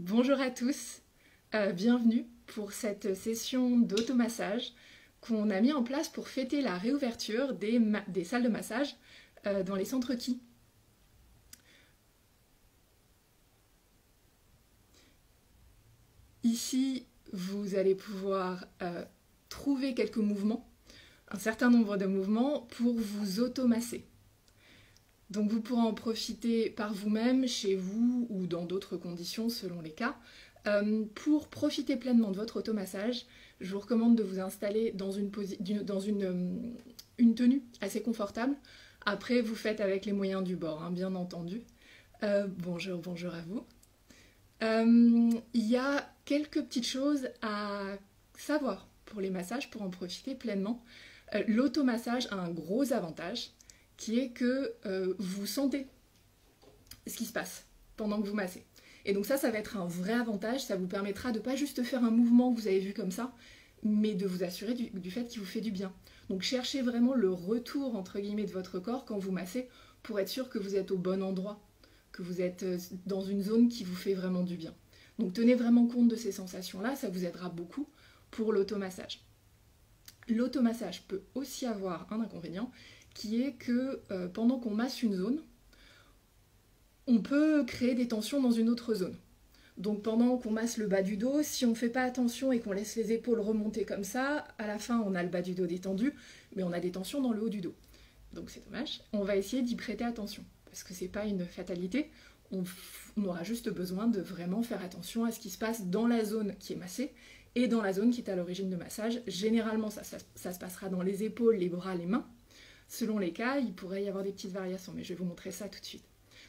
Bonjour à tous, bienvenue pour cette session d'automassage qu'on a mis en place pour fêter la réouverture des salles de massage dans les centres Ki. Ici, vous allez pouvoir trouver quelques mouvements, un certain nombre de mouvements pour vous automasser. Donc vous pourrez en profiter par vous-même, chez vous ou dans d'autres conditions selon les cas. Pour profiter pleinement de votre automassage, je vous recommande de vous installer dans une tenue assez confortable. Après, vous faites avec les moyens du bord, hein, bien entendu. Bonjour à vous. Il y a quelques petites choses à savoir pour les massages, pour en profiter pleinement. L'automassage a un gros avantage, qui est que vous sentez ce qui se passe pendant que vous massez. Et donc ça va être un vrai avantage, ça vous permettra de pas juste faire un mouvement que vous avez vu comme ça, mais de vous assurer du fait qu'il vous fait du bien. Donc cherchez vraiment le retour, entre guillemets, de votre corps quand vous massez, pour être sûr que vous êtes au bon endroit, que vous êtes dans une zone qui vous fait vraiment du bien. Donc tenez vraiment compte de ces sensations-là, ça vous aidera beaucoup pour l'automassage. L'automassage peut aussi avoir un inconvénient, qui est que pendant qu'on masse une zone, on peut créer des tensions dans une autre zone. Donc pendant qu'on masse le bas du dos, si on ne fait pas attention et qu'on laisse les épaules remonter comme ça, à la fin on a le bas du dos détendu, mais on a des tensions dans le haut du dos. Donc c'est dommage. On va essayer d'y prêter attention, parce que c'est pas une fatalité, on aura juste besoin de vraiment faire attention à ce qui se passe dans la zone qui est massée, et dans la zone qui est à l'origine de massage. Généralement ça se passera dans les épaules, les bras, les mains. Selon les cas, il pourrait y avoir des petites variations, mais je vais vous montrer ça tout de suite.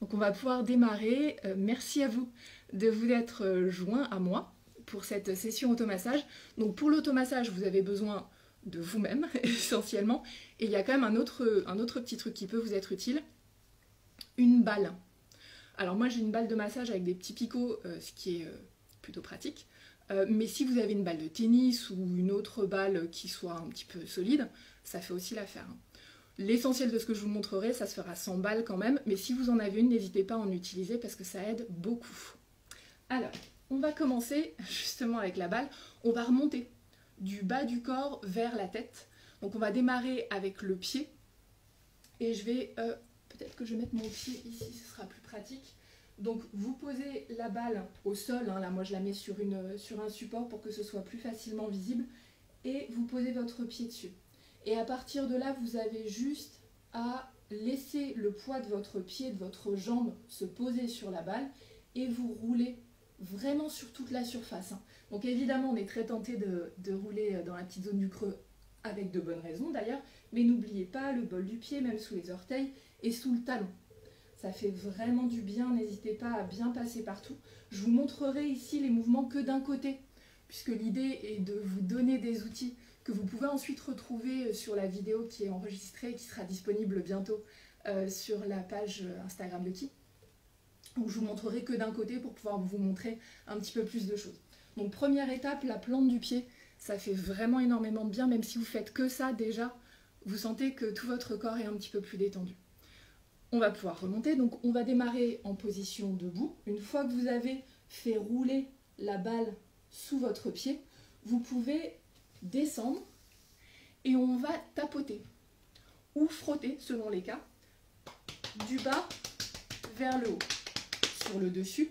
Donc on va pouvoir démarrer. Merci à vous de vous être joints à moi pour cette session automassage. Donc pour l'automassage, vous avez besoin de vous-même, essentiellement. Et il y a quand même un autre petit truc qui peut vous être utile. Une balle. Alors moi j'ai une balle de massage avec des petits picots, ce qui est plutôt pratique. Mais si vous avez une balle de tennis ou une autre balle qui soit un petit peu solide, ça fait aussi l'affaire. L'essentiel de ce que je vous montrerai, ça se fera sans balle quand même, mais si vous en avez une, n'hésitez pas à en utiliser parce que ça aide beaucoup. Alors, on va commencer justement avec la balle. On va remonter du bas du corps vers la tête. Donc on va démarrer avec le pied. Et je vais, peut-être que je vais mettre mon pied ici, ce sera plus pratique. Donc vous posez la balle au sol, hein, là moi je la mets sur un support pour que ce soit plus facilement visible. Et vous posez votre pied dessus. Et à partir de là, vous avez juste à laisser le poids de votre pied, de votre jambe se poser sur la balle et vous roulez vraiment sur toute la surface. Donc évidemment, on est très tenté de rouler dans la petite zone du creux avec de bonnes raisons d'ailleurs, mais n'oubliez pas le bol du pied, même sous les orteils et sous le talon. Ça fait vraiment du bien, n'hésitez pas à bien passer partout. Je vous montrerai ici les mouvements que d'un côté, puisque l'idée est de vous donner des outils que vous pouvez ensuite retrouver sur la vidéo qui est enregistrée et qui sera disponible bientôt sur la page Instagram de Ki. Donc je vous montrerai que d'un côté pour pouvoir vous montrer un petit peu plus de choses. Donc première étape, la plante du pied, ça fait vraiment énormément de bien, même si vous faites que ça déjà, vous sentez que tout votre corps est un petit peu plus détendu. On va pouvoir remonter, donc on va démarrer en position debout. Une fois que vous avez fait rouler la balle sous votre pied, vous pouvez descendre et on va tapoter ou frotter selon les cas du bas vers le haut, sur le dessus,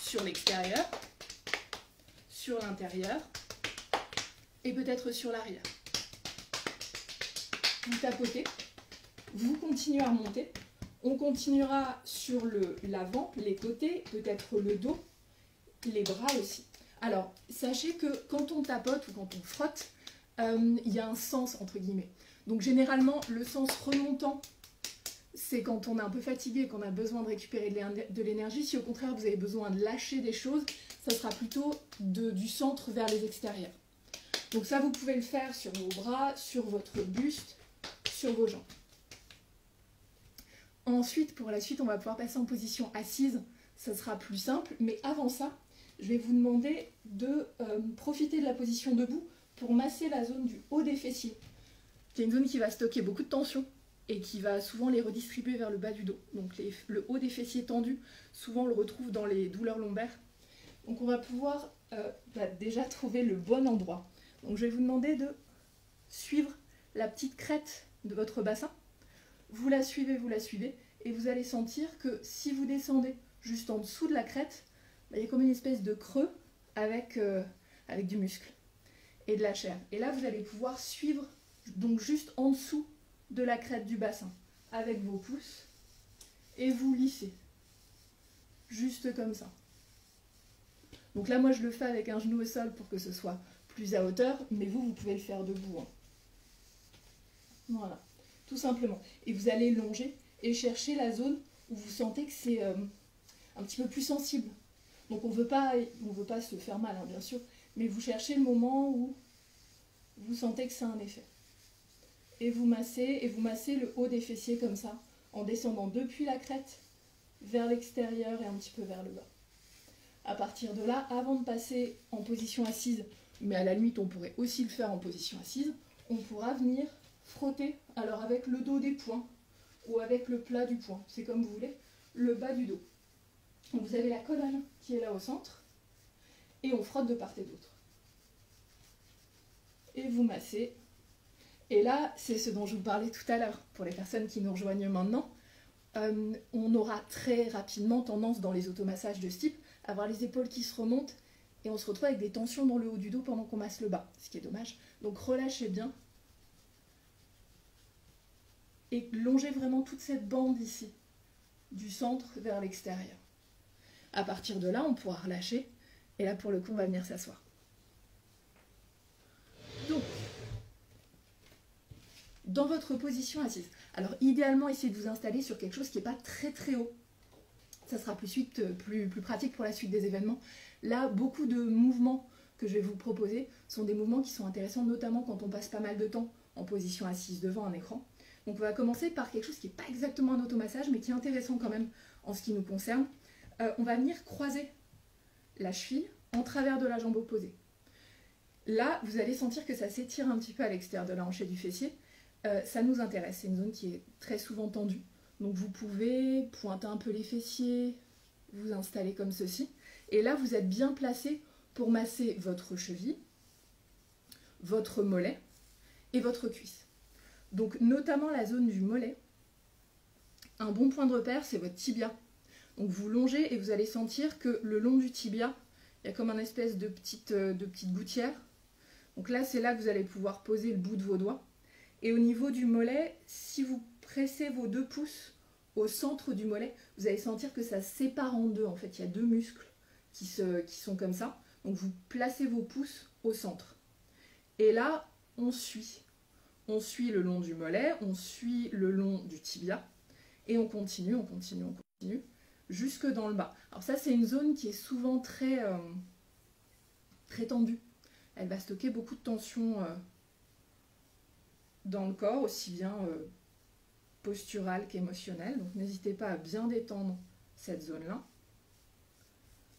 sur l'extérieur, sur l'intérieur et peut-être sur l'arrière. Vous tapotez, vous continuez à remonter, on continuera sur l'avant, les côtés, peut-être le dos, les bras aussi. Alors, sachez que quand on tapote ou quand on frotte, il y a un sens entre guillemets. Donc généralement, le sens remontant, c'est quand on est un peu fatigué, qu'on a besoin de récupérer de l'énergie. Si au contraire, vous avez besoin de lâcher des choses, ça sera plutôt du centre vers les extérieurs. Donc ça, vous pouvez le faire sur vos bras, sur votre buste, sur vos jambes. Ensuite, pour la suite, on va pouvoir passer en position assise. Ça sera plus simple, mais avant ça, je vais vous demander de profiter de la position debout pour masser la zone du haut des fessiers. C'est une zone qui va stocker beaucoup de tension et qui va souvent les redistribuer vers le bas du dos. Donc le haut des fessiers tendus, souvent on le retrouve dans les douleurs lombaires. Donc on va pouvoir déjà trouver le bon endroit. Donc je vais vous demander de suivre la petite crête de votre bassin. Vous la suivez, et vous allez sentir que si vous descendez juste en dessous de la crête, il y a comme une espèce de creux avec du muscle et de la chair. Et là, vous allez pouvoir suivre donc juste en dessous de la crête du bassin avec vos pouces et vous lissez. Juste comme ça. Donc là, moi, je le fais avec un genou au sol pour que ce soit plus à hauteur, mais vous pouvez le faire debout. Hein. Voilà, tout simplement. Et vous allez longer et chercher la zone où vous sentez que c'est un petit peu plus sensible. Donc on veut pas se faire mal, hein, bien sûr, mais vous cherchez le moment où vous sentez que ça a un effet. Et vous massez le haut des fessiers comme ça, en descendant depuis la crête vers l'extérieur et un petit peu vers le bas. À partir de là, avant de passer en position assise, mais à la limite on pourrait aussi le faire en position assise, on pourra venir frotter, alors avec le dos des poings ou avec le plat du poing, c'est comme vous voulez, le bas du dos. Donc vous avez la colonne qui est là au centre et on frotte de part et d'autre. Et vous massez. Et là, c'est ce dont je vous parlais tout à l'heure. Pour les personnes qui nous rejoignent maintenant, on aura très rapidement tendance dans les automassages de ce type à avoir les épaules qui se remontent et on se retrouve avec des tensions dans le haut du dos pendant qu'on masse le bas, ce qui est dommage. Donc relâchez bien et longez vraiment toute cette bande ici, du centre vers l'extérieur. À partir de là, on pourra relâcher et là pour le coup, on va venir s'asseoir. Donc, dans votre position assise, alors idéalement, essayez de vous installer sur quelque chose qui n'est pas très très haut. Ça sera plus pratique pour la suite des événements. Là, beaucoup de mouvements que je vais vous proposer sont des mouvements qui sont intéressants, notamment quand on passe pas mal de temps en position assise devant un écran. Donc on va commencer par quelque chose qui n'est pas exactement un automassage, mais qui est intéressant quand même en ce qui nous concerne. On va venir croiser la cheville en travers de la jambe opposée. Là, vous allez sentir que ça s'étire un petit peu à l'extérieur de la hanche et du fessier. Ça nous intéresse, c'est une zone qui est très souvent tendue. Donc vous pouvez pointer un peu les fessiers, vous installer comme ceci. Et là, vous êtes bien placé pour masser votre cheville, votre mollet et votre cuisse. Donc notamment la zone du mollet. Un bon point de repère, c'est votre tibia. Donc vous longez et vous allez sentir que le long du tibia, il y a comme un espèce de petite gouttière. Donc là, c'est là que vous allez pouvoir poser le bout de vos doigts. Et au niveau du mollet, si vous pressez vos 2 pouces au centre du mollet, vous allez sentir que ça sépare en deux. En fait, il y a 2 muscles qui sont comme ça. Donc vous placez vos pouces au centre. Et là, on suit. On suit le long du mollet, on suit le long du tibia. Et on continue, jusque dans le bas. Alors ça, c'est une zone qui est souvent très tendue. Elle va stocker beaucoup de tension dans le corps, aussi bien posturale qu'émotionnelle. Donc n'hésitez pas à bien détendre cette zone-là.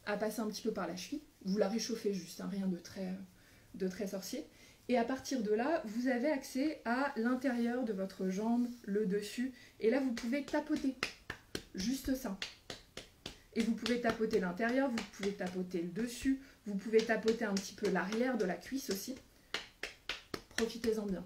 À passer un petit peu par la cheville. Vous la réchauffez juste, hein, rien de très sorcier. Et à partir de là, vous avez accès à l'intérieur de votre jambe, le dessus. Et là, vous pouvez tapoter. Juste ça. Et vous pouvez tapoter l'intérieur, vous pouvez tapoter le dessus, vous pouvez tapoter un petit peu l'arrière de la cuisse aussi. Profitez-en bien.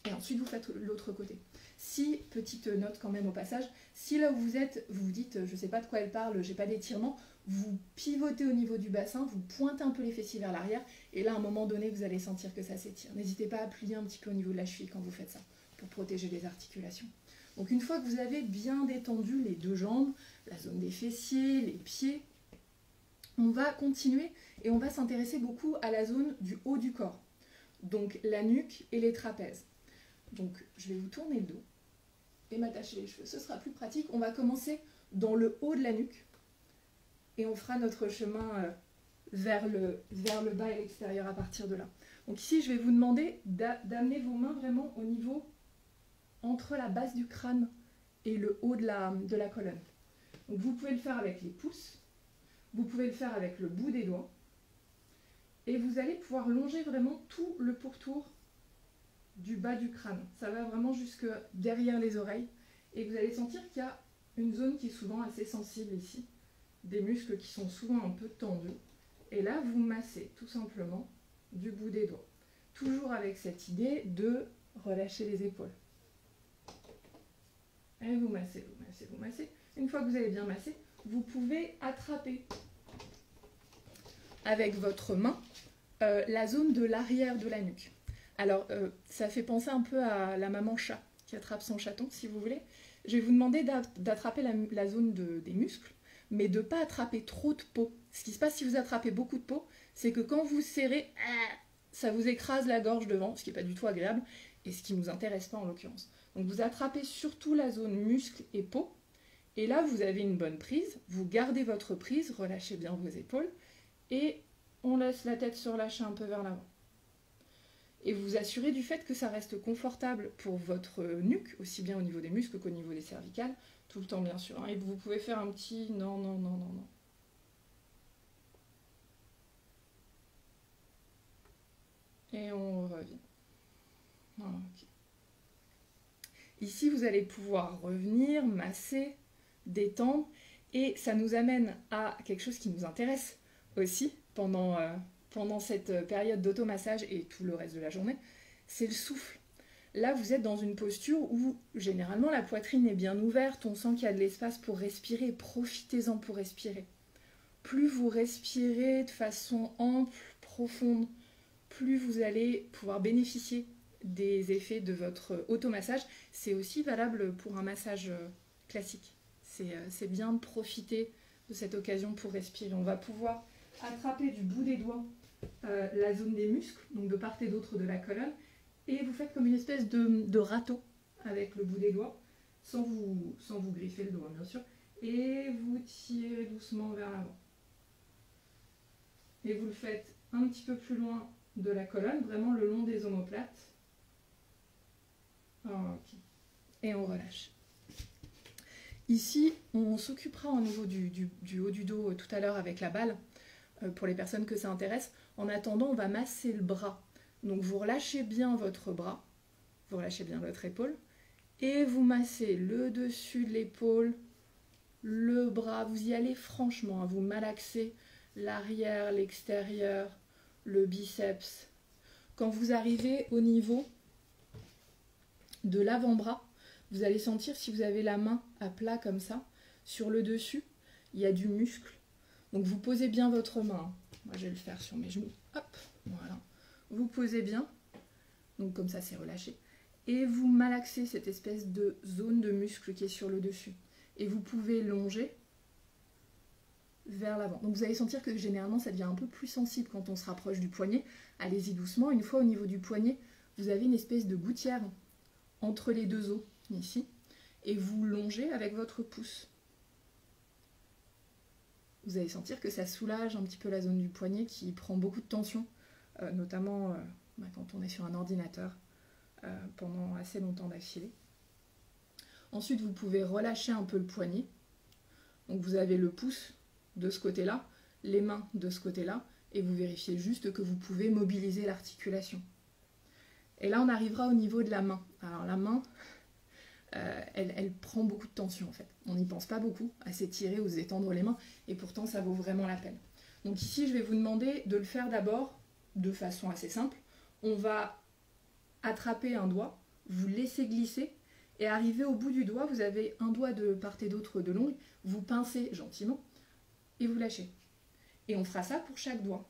Et ensuite, vous faites l'autre côté. Si, petite note quand même au passage, si là où vous êtes, vous vous dites, je ne sais pas de quoi elle parle, j'ai pas d'étirement, vous pivotez au niveau du bassin, vous pointez un peu les fessiers vers l'arrière, et là, à un moment donné, vous allez sentir que ça s'étire. N'hésitez pas à plier un petit peu au niveau de la cheville quand vous faites ça, pour protéger les articulations. Donc une fois que vous avez bien détendu les 2 jambes, la zone des fessiers, les pieds, on va continuer et on va s'intéresser beaucoup à la zone du haut du corps. Donc la nuque et les trapèzes. Donc je vais vous tourner le dos et m'attacher les cheveux. Ce sera plus pratique. On va commencer dans le haut de la nuque et on fera notre chemin vers le bas et l'extérieur à partir de là. Donc ici, je vais vous demander d'amener vos mains vraiment au niveau entre la base du crâne et le haut de la colonne. Donc vous pouvez le faire avec les pouces, vous pouvez le faire avec le bout des doigts, et vous allez pouvoir longer vraiment tout le pourtour du bas du crâne. Ça va vraiment jusque derrière les oreilles, et vous allez sentir qu'il y a une zone qui est souvent assez sensible ici, des muscles qui sont souvent un peu tendus. Et là, vous massez tout simplement du bout des doigts. Toujours avec cette idée de relâcher les épaules. Et vous massez, vous massez, vous massez. Une fois que vous avez bien massé, vous pouvez attraper avec votre main la zone de l'arrière de la nuque. Alors, ça fait penser un peu à la maman chat qui attrape son chaton, si vous voulez. Je vais vous demander d'attraper la zone des muscles, mais de ne pas attraper trop de peau. Ce qui se passe si vous attrapez beaucoup de peau, c'est que quand vous serrez, ça vous écrase la gorge devant, ce qui n'est pas du tout agréable, et ce qui ne nous intéresse pas en l'occurrence. Donc vous attrapez surtout la zone muscle et peau, et là vous avez une bonne prise, vous gardez votre prise, relâchez bien vos épaules, et on laisse la tête se relâcher un peu vers l'avant. Et vous vous assurez du fait que ça reste confortable pour votre nuque, aussi bien au niveau des muscles qu'au niveau des cervicales, tout le temps bien sûr. Et vous pouvez faire un petit non, non, non, non, non. Et on revient. Okay. Ici, vous allez pouvoir revenir, masser, détendre, et ça nous amène à quelque chose qui nous intéresse aussi pendant cette période d'automassage et tout le reste de la journée, c'est le souffle. Là, vous êtes dans une posture où, généralement, la poitrine est bien ouverte, on sent qu'il y a de l'espace pour respirer, profitez-en pour respirer. Plus vous respirez de façon ample, profonde, plus vous allez pouvoir bénéficier des effets de votre automassage. C'est aussi valable pour un massage classique. C'est bien de profiter de cette occasion pour respirer. On va pouvoir attraper du bout des doigts la zone des muscles, donc de part et d'autre de la colonne, et vous faites comme une espèce de râteau avec le bout des doigts, sans vous griffer le doigt bien sûr, et vous tirez doucement vers l'avant. Et vous le faites un petit peu plus loin de la colonne, vraiment le long des omoplates. Okay. Et on relâche. Ici, on s'occupera au niveau du haut du dos tout à l'heure avec la balle, pour les personnes que ça intéresse. En attendant, on va masser le bras. Donc vous relâchez bien votre bras, vous relâchez bien votre épaule, et vous massez le dessus de l'épaule, le bras, vous y allez franchement, hein, vous malaxez l'arrière, l'extérieur, le biceps. Quand vous arrivez au niveau de l'avant-bras, vous allez sentir, si vous avez la main à plat comme ça, sur le dessus, il y a du muscle. Donc vous posez bien votre main. Moi je vais le faire sur mes genoux. Hop, voilà. Vous posez bien. Donc comme ça c'est relâché. Et vous malaxez cette espèce de zone de muscle qui est sur le dessus. Et vous pouvez longer vers l'avant. Donc vous allez sentir que généralement ça devient un peu plus sensible quand on se rapproche du poignet. Allez-y doucement. Une fois au niveau du poignet, vous avez une espèce de gouttière entre les deux os, ici. Et vous longez avec votre pouce. Vous allez sentir que ça soulage un petit peu la zone du poignet qui prend beaucoup de tension, notamment quand on est sur un ordinateur pendant assez longtemps d'affilée. Ensuite, vous pouvez relâcher un peu le poignet. Donc vous avez le pouce de ce côté-là, les mains de ce côté-là, et vous vérifiez juste que vous pouvez mobiliser l'articulation. Et là, on arrivera au niveau de la main. Alors la main, elle prend beaucoup de tension en fait. On n'y pense pas beaucoup à s'étirer ou s'étendre les mains, et pourtant ça vaut vraiment la peine. Donc ici, je vais vous demander de le faire d'abord de façon assez simple. On va attraper un doigt, vous laissez glisser, et arrivé au bout du doigt, vous avez un doigt de part et d'autre de l'ongle, vous pincez gentiment, et vous lâchez. Et on fera ça pour chaque doigt.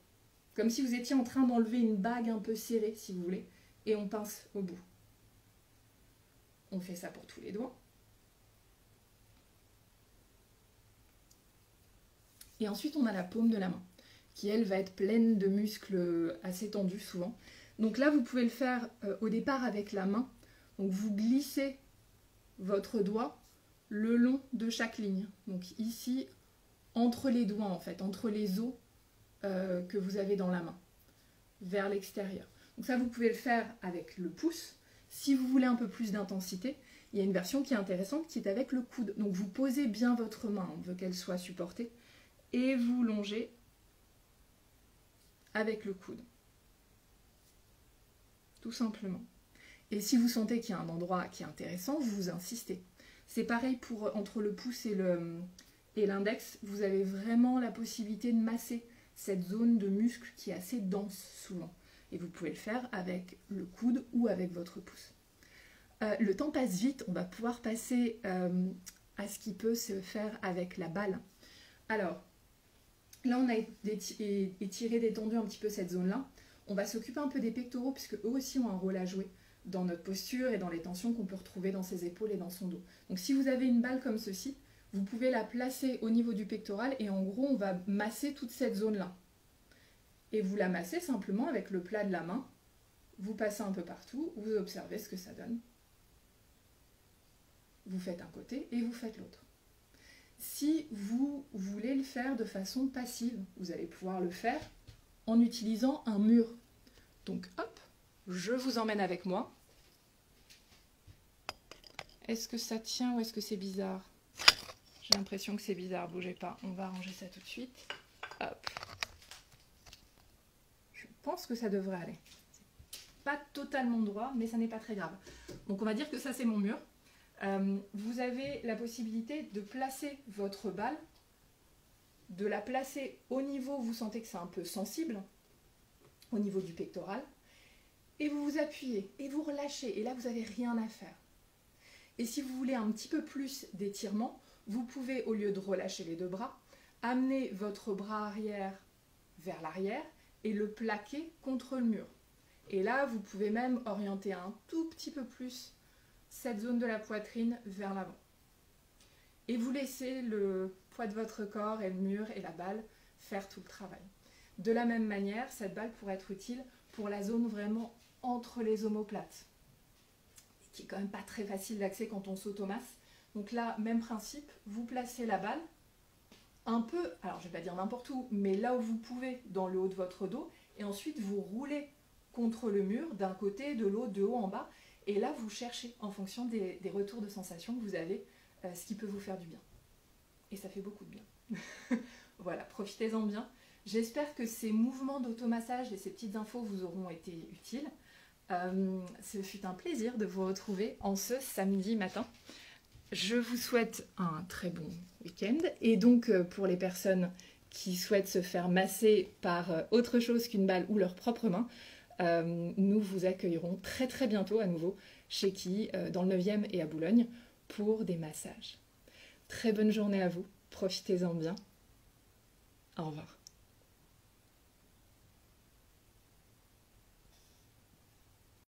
Comme si vous étiez en train d'enlever une bague un peu serrée, si vous voulez, et on pince au bout. On fait ça pour tous les doigts. Et ensuite, on a la paume de la main, qui elle va être pleine de muscles assez tendus souvent. Donc là, vous pouvez le faire au départ avec la main. Donc vous glissez votre doigt le long de chaque ligne. Donc ici, entre les doigts en fait, entre les os que vous avez dans la main, vers l'extérieur. Donc ça, vous pouvez le faire avec le pouce. Si vous voulez un peu plus d'intensité, il y a une version qui est intéressante qui est avec le coude. Donc vous posez bien votre main, on veut qu'elle soit supportée, et vous longez avec le coude. Tout simplement. Et si vous sentez qu'il y a un endroit qui est intéressant, vous insistez. C'est pareil pour entre le pouce et et l'index, vous avez vraiment la possibilité de masser cette zone de muscle qui est assez dense souvent. Et vous pouvez le faire avec le coude ou avec votre pouce. Le temps passe vite, on va pouvoir passer à ce qui peut se faire avec la balle. Alors, là on a étiré, détendu un petit peu cette zone-là. On va s'occuper un peu des pectoraux puisque eux aussi ont un rôle à jouer dans notre posture et dans les tensions qu'on peut retrouver dans ses épaules et dans son dos. Donc si vous avez une balle comme ceci, vous pouvez la placer au niveau du pectoral et en gros on va masser toute cette zone-là. Et vous la massez simplement avec le plat de la main, vous passez un peu partout, vous observez ce que ça donne. Vous faites un côté et vous faites l'autre. Si vous voulez le faire de façon passive, vous allez pouvoir le faire en utilisant un mur. Donc hop, je vous emmène avec moi. Est-ce que ça tient ou est-ce que c'est bizarre? J'ai l'impression que c'est bizarre, bougez pas, on va arranger ça tout de suite. Hop. Je pense que ça devrait aller. Pas totalement droit, mais ça n'est pas très grave. Donc on va dire que ça c'est mon mur. Vous avez la possibilité de placer votre balle, de la placer au niveau où vous sentez que c'est un peu sensible, au niveau du pectoral, et vous vous appuyez, et vous relâchez, et là vous n'avez rien à faire. Et si vous voulez un petit peu plus d'étirement, vous pouvez, au lieu de relâcher les deux bras, amener votre bras arrière vers l'arrière et le plaquer contre le mur. Et là, vous pouvez même orienter un tout petit peu plus cette zone de la poitrine vers l'avant. Et vous laissez le poids de votre corps et le mur et la balle faire tout le travail. De la même manière, cette balle pourrait être utile pour la zone vraiment entre les omoplates, qui est quand même pas très facile d'accès quand on s'automasse. Donc là, même principe, vous placez la balle un peu, alors je ne vais pas dire n'importe où, mais là où vous pouvez, dans le haut de votre dos, et ensuite vous roulez contre le mur d'un côté, de l'autre, de haut en bas, et là vous cherchez en fonction des retours de sensations que vous avez, ce qui peut vous faire du bien. Et ça fait beaucoup de bien. Voilà, profitez-en bien. J'espère que ces mouvements d'automassage et ces petites infos vous auront été utiles. Ce fut un plaisir de vous retrouver en ce samedi matin. Je vous souhaite un très bon week-end. Et donc, pour les personnes qui souhaitent se faire masser par autre chose qu'une balle ou leurs propres mains, nous vous accueillerons très très bientôt à nouveau chez Qui, dans le 9e et à Boulogne, pour des massages. Très bonne journée à vous. Profitez-en bien. Au revoir.